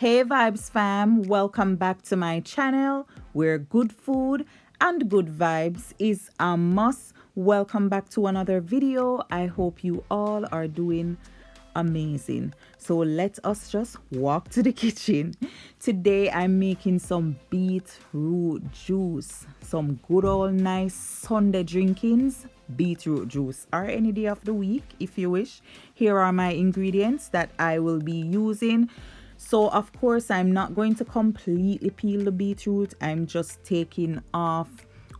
Hey Vibes fam, welcome back to my channel where good food and good vibes is a must. Welcome back to another video. I hope you all are doing amazing. So let us just walk to the kitchen. Today I'm making some beetroot juice, some good old nice Sunday drinkings. Beetroot juice or any day of the week if you wish. Here are my ingredients that I will be using. So of course I'm not going to completely peel the beetroot. I'm just taking off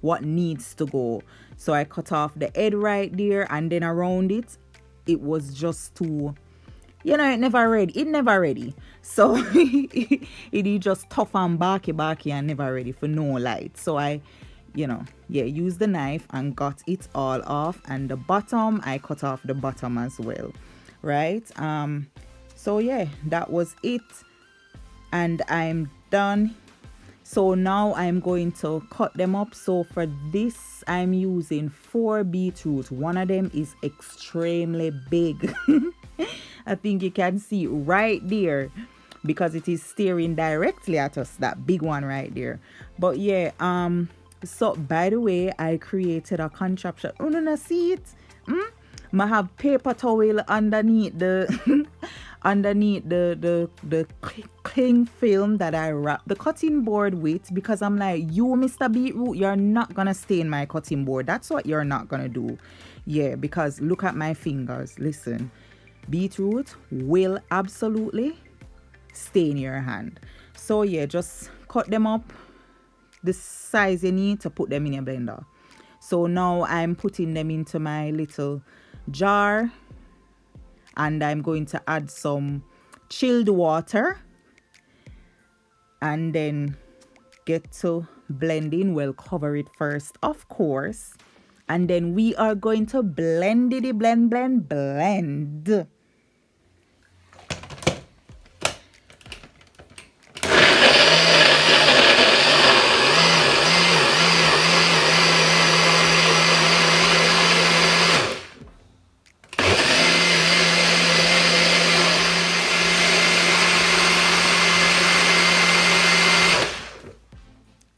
what needs to go. So I cut off the head right there, and then around it was just too, it never ready. So it just tough and barky and never ready for no light. So I use the knife and got it all off, and the bottom I cut off the bottom as well, right? So yeah, that was it, and I'm done. So now I'm going to cut them up. So for this I'm using 4 beetroot. One of them is extremely big. I think you can see right there because it is staring directly at us, that big one right there. But yeah, so by the way, I created a contraption. Oh, no, see it? I have paper towel underneath the underneath the cling film that I wrap the cutting board with, because I'm like, you Mr. Beetroot, you're not gonna stain my cutting board. That's what you're not gonna do. Yeah, because look at my fingers. Listen, beetroot will absolutely stain your hand. So yeah, just cut them up the size you need to put them in a blender. So now I'm putting them into my little jar, and I'm going to add some chilled water and then get to blending. We'll cover it first, of course, and then we are going to blend.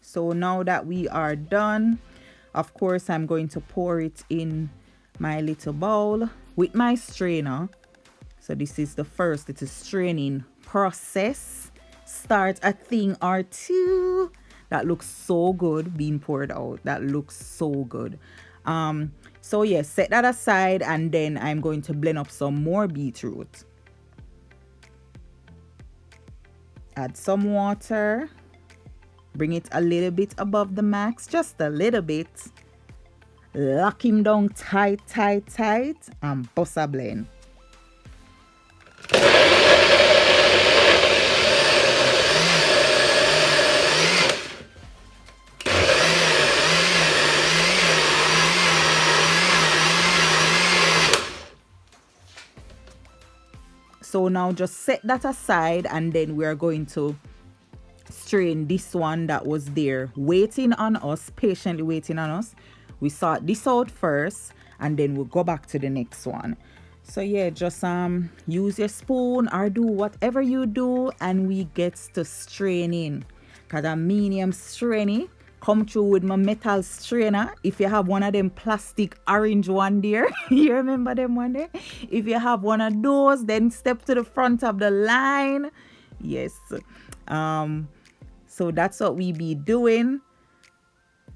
So now that we are done, of course, I'm going to pour it in my little bowl with my strainer. So this is the first little straining process. Start a thing or two. That looks so good being poured out. That looks so good. So yeah, set that aside, and then I'm going to blend up some more beetroot. Add some water. Bring it a little bit above the max, just a little bit. Lock him down tight, and bust a blend. So now just set that aside, and then we're going to strain this one that was there waiting on us, patiently waiting on us. We sort this out first, and then we'll go back to the next one. So yeah, just use your spoon or do whatever you do, and we get to straining. Cause a medium straining come through with my metal strainer. If you have one of them plastic orange one there, you remember them one there? If you have one of those, then step to the front of the line. Yes. So that's what we be doing.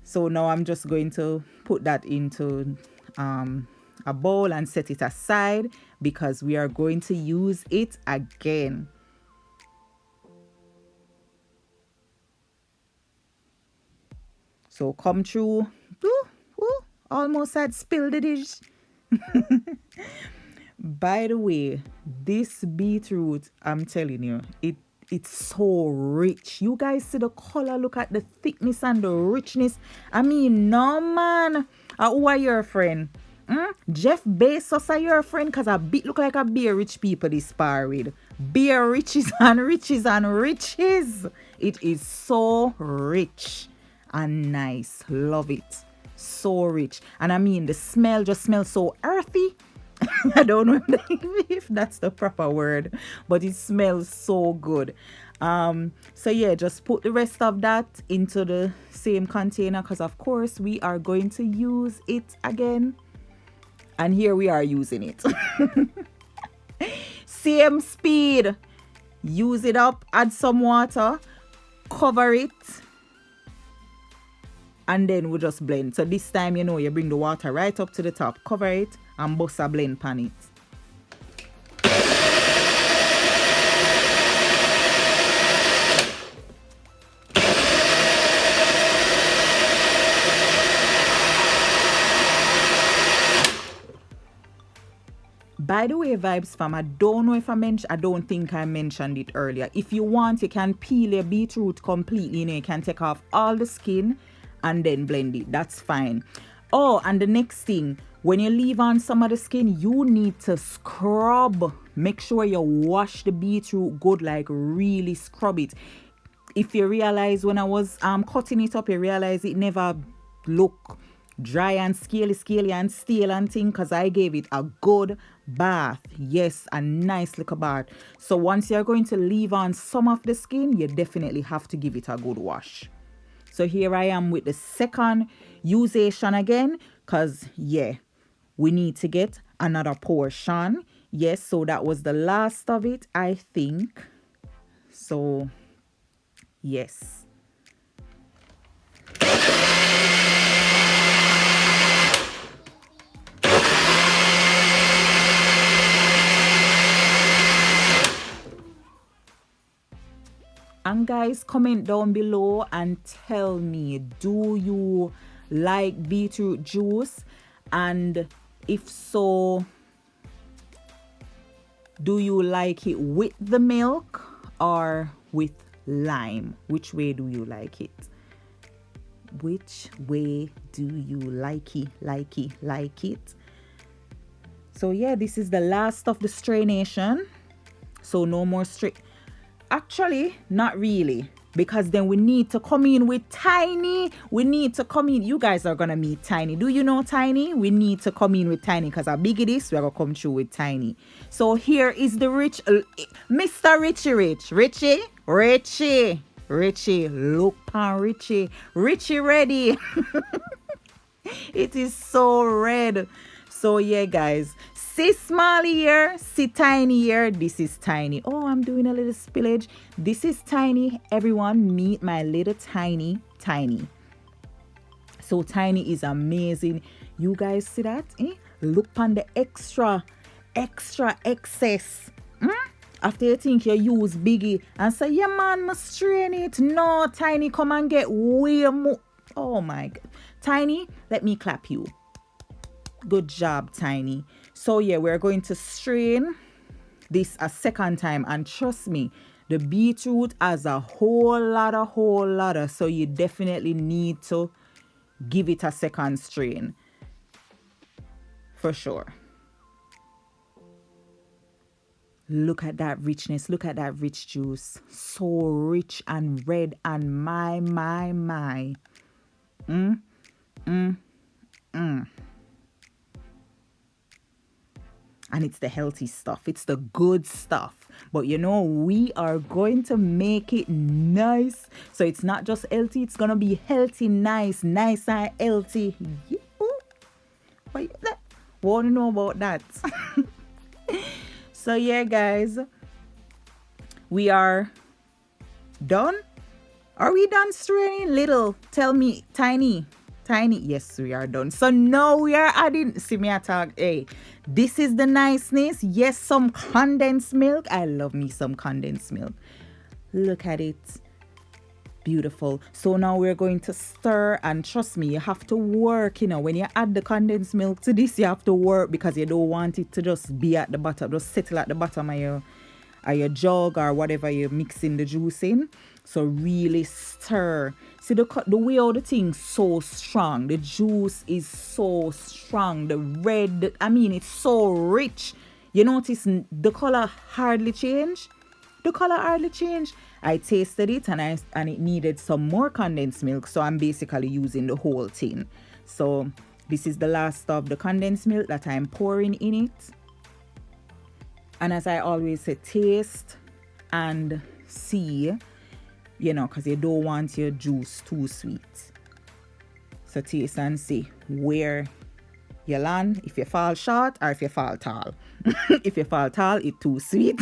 So now I'm just going to put that into a bowl and set it aside, because we are going to use it again. So come through. Ooh, almost had spilled the dish. By the way, this beetroot, I'm telling you, it's so rich. You guys see the color, look at the thickness and the richness. I mean, no man. Who are your friend? Jeff Bezos are your friend? Because a bit look like a beer rich people this par with. Beer riches and riches and riches. It is so rich and nice. Love it. So rich. And I mean, the smell just smells so earthy. I don't know if that's the proper word, but it smells so good. So yeah, just put the rest of that into the same container, because of course we are going to use it again, and here we are using it. Same speed, use it up, add some water, cover it, and then we just blend. So this time, you know, you bring the water right up to the top, cover it, and bust a blend pan it. By the way, Vibes fam, I don't know if I don't think I mentioned it earlier. If you want, you can peel your beetroot completely. You know, you can take off all the skin and then blend it. That's fine. Oh, and the next thing, when you leave on some of the skin, you need to scrub. Make sure you wash the beetroot good, like really scrub it. If you realize when I was cutting it up, you realize it never look dry and scaly and stale and thing, because I gave it a good bath. Yes, a nice little bath. So once you're going to leave on some of the skin, you definitely have to give it a good wash. So here I am with the second usation again, because yeah, we need to get another portion. Yes, so that was the last of it, I think. So yes. And guys, comment down below and tell me, do you like beetroot juice? And if so, do you like it with the milk or with lime? Which way do you like it? Which way do you like it? So yeah, this is the last of the straination. So no more strain. Actually, not really, because then we need to come in with Tiny. We need to come in. You guys are gonna meet Tiny. Do you know Tiny? We need to come in with Tiny, because how big it is, we're gonna come through with Tiny. So here is the Mr. Richie, look pan Richie ready. It is so red. So yeah, guys, see small here, see tiny here. This is Tiny. Oh, I'm doing a little spillage. This is Tiny. Everyone meet my little Tiny. So Tiny is amazing. You guys see that? Look on the extra excess. After you think you use Biggie and say, yeah man, must strain it. No, Tiny, come and get way more. Oh my God. Tiny, let me clap you. Good job, Tiny. So yeah, we're going to strain this a second time, and trust me, the beetroot has a whole lot, so you definitely need to give it a second strain for sure. Look at that richness, look at that rich juice, so rich and red, and my and it's the healthy stuff, it's the good stuff. But you know, we are going to make it nice, so it's not just healthy, it's gonna be healthy, nice and healthy. What want to know about that? So yeah, guys, we are done. Are we done straining? Little, tell me. Tiny. Yes, we are done. So now we are adding, see me attack. Hey, this is the niceness. Yes, some condensed milk. I love me some condensed milk. Look at it. Beautiful. So now we're going to stir, and trust me, you have to work. You know, when you add the condensed milk to this, you have to work, because you don't want it to just be at the bottom, just settle at the bottom of your jug or whatever you're mixing the juice in. So really stir. See the way all the thing's so strong. The juice is so strong. The red, I mean, it's so rich. You notice the color hardly changed. I tasted it, and it needed some more condensed milk, so I'm basically using the whole thing. So this is the last of the condensed milk that I'm pouring in it. And as I always say, taste and see, you know, because you don't want your juice too sweet. So taste and see where you land, if you fall short or if you fall tall. If you fall tall, it's too sweet.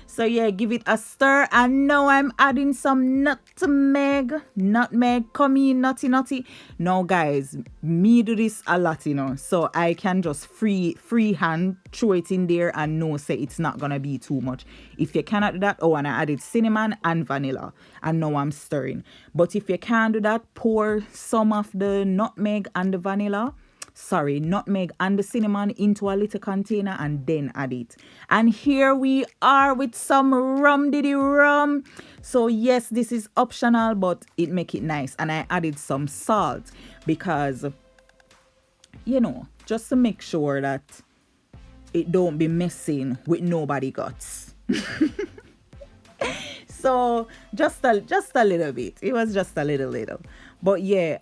So yeah, give it a stir. And now I'm adding some nutmeg. Nutmeg, come in, nutty. Now guys, me do this a lot, you know. So I can just freehand throw it in there and know say it's not gonna be too much. If you cannot do that, oh, and I added cinnamon and vanilla. And now I'm stirring. But if you can't do that, pour some of the nutmeg and the vanilla. Nutmeg and the cinnamon into a little container and then add it. And here we are with some rum diddy rum. So yes, this is optional, but it make it nice. And I added some salt because, you know, just to make sure that it don't be messing with nobody guts. So just a little bit. It was just a little. But yeah,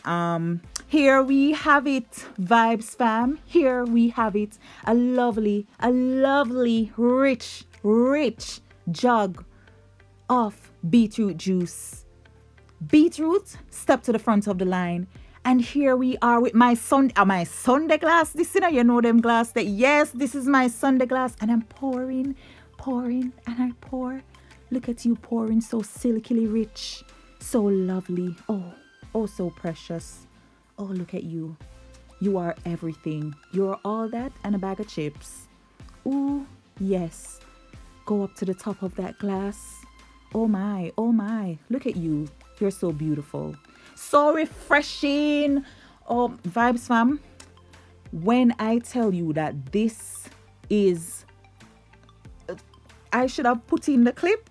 here we have it, Vibes fam. Here we have it. A lovely, rich jug of beetroot juice. Beetroot, step to the front of the line. And here we are with my Sunday glass. This, you know them glass that, yes, this is my Sunday glass. And I'm pouring, and I pour. Look at you pouring, so silkily rich, so lovely. Oh, so precious. Oh, look at you. You are everything. You're all that and a bag of chips. Ooh, yes. Go up to the top of that glass. Oh my. Look at you. You're so beautiful. So refreshing. Oh, Vibes fam. When I tell you that this is... I should have put in the clip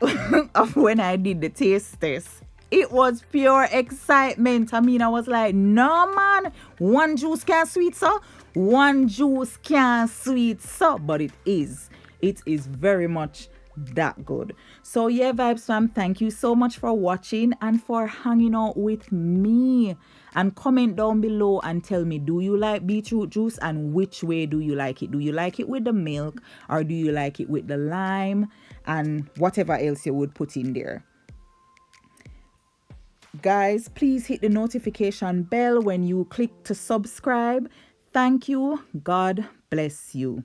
of when I did the taste test. It was pure excitement. I mean, I was like, no, man. One juice can't sweet, so. One juice can't sweet, so. But it is. It is very much that good. So, yeah, Vibes fam, thank you so much for watching and for hanging out with me. And comment down below and tell me, do you like beetroot juice and which way do you like it? Do you like it with the milk or do you like it with the lime and whatever else you would put in there? Guys, please hit the notification bell when you click to subscribe. Thank you. God bless you.